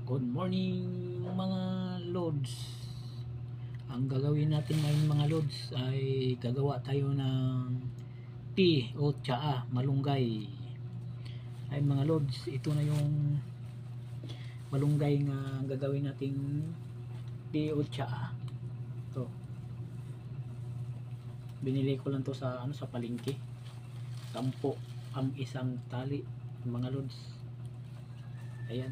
Good morning mga lods. Ang gagawin natin ngayon mga lods ay gagawa tayo ng tea o tsaa, malunggay. Ay mga lods, ito na yung malunggay nga gagawin nating tea o tsaa. Ito. Binili ko lang to sa sa palengke. 10 ang isang tali mga lods. Ayan.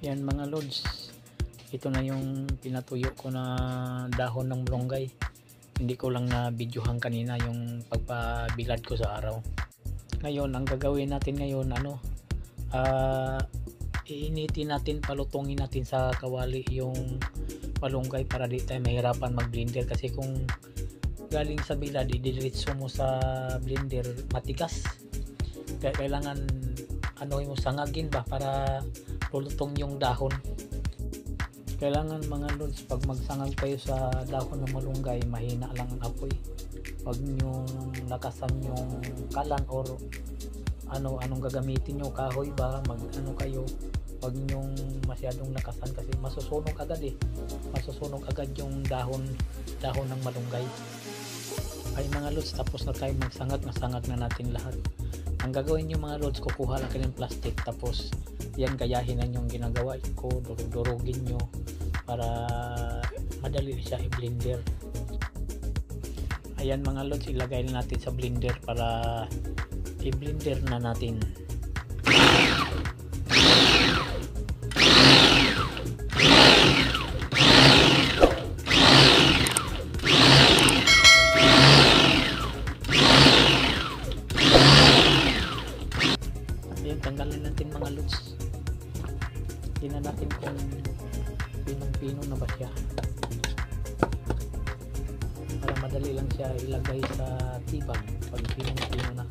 Yan mga lods, ito na yung pinatuyo ko na dahon ng malunggay. Hindi ko lang na videohan kanina yung pagpabilad ko sa araw. Ngayon ang gagawin natin ngayon iinitin natin, palutungin natin sa kawali yung malunggay para di tayo mahirapan mag blender, kasi kung galing sa bilad idiretso mo sa blender matigas, kaya kailangan mo sangagin ba para lulutong yung dahon. Kailangan mga lods, pag magsangag kayo sa dahon ng malunggay, mahina lang ang apoy. Huwag nyong lakasan yung kalan or anong gagamitin nyo, kahoy ba, kayo, huwag nyong masyadong lakasan kasi masusunog agad masusunog agad yung dahon ng malunggay. Ay mga lods, tapos na tayo masangag na natin lahat. Ang gagawin nyo mga lods, kukuha lang kayo ng plastic, tapos yan gayahin na yung ginagawa ko, durugin nyo para madali siya i-blender. Ayan mga lods, ilagay na natin sa blender para i-blender na natin. Ayan, tanggalin natin mga lods. Tingnan natin kung pinong-pino na ba siya, para madali lang siya ilagay sa tibag pag pinong-pino na.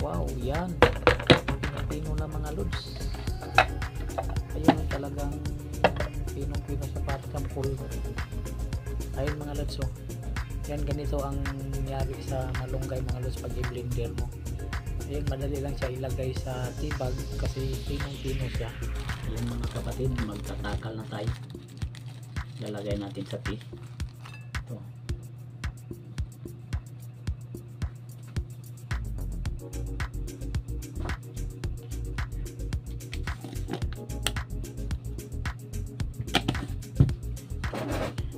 Wow, yan, pinong-pino na mga lods. Ayun, talagang pinong-pino siya, parang full. Ayun mga lods, oh. Yan, ganito ang nangyari sa malunggay mga lods pag i-blender mo. Ayun, madali lang siya ilagay sa tibag kasi pinong-pino siya. Ayan mga kapatid, magtatakal na tayo. Lalagay natin sa tea. Ito.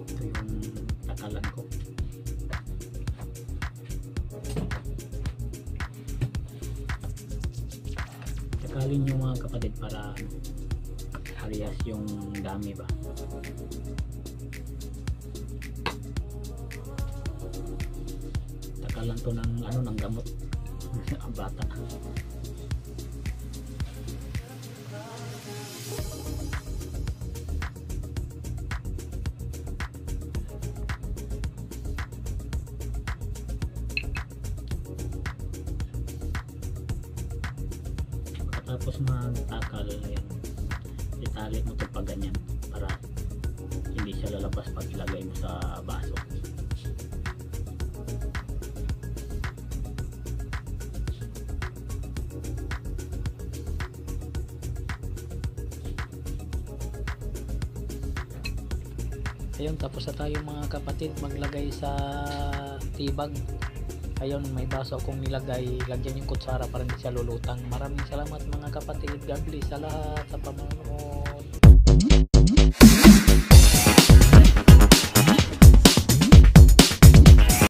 Ito yung takalan ko. Takalin nyo mga kapatid para parehas yung dami ba. Takalan to ng ng gamot. Ang bata. Tapos magtakal, ayan, itali mo ito pag ganyan para hindi siya lalabas pag ilagay mo sa baso. Ayun, tapos na tayo mga kapatid maglagay sa tibag. Ayun, may baso akong nilagay, lagyan yung kutsara para hindi siya lulutang. Maraming salamat mga kapatid, God bless sa lahat sa panonood.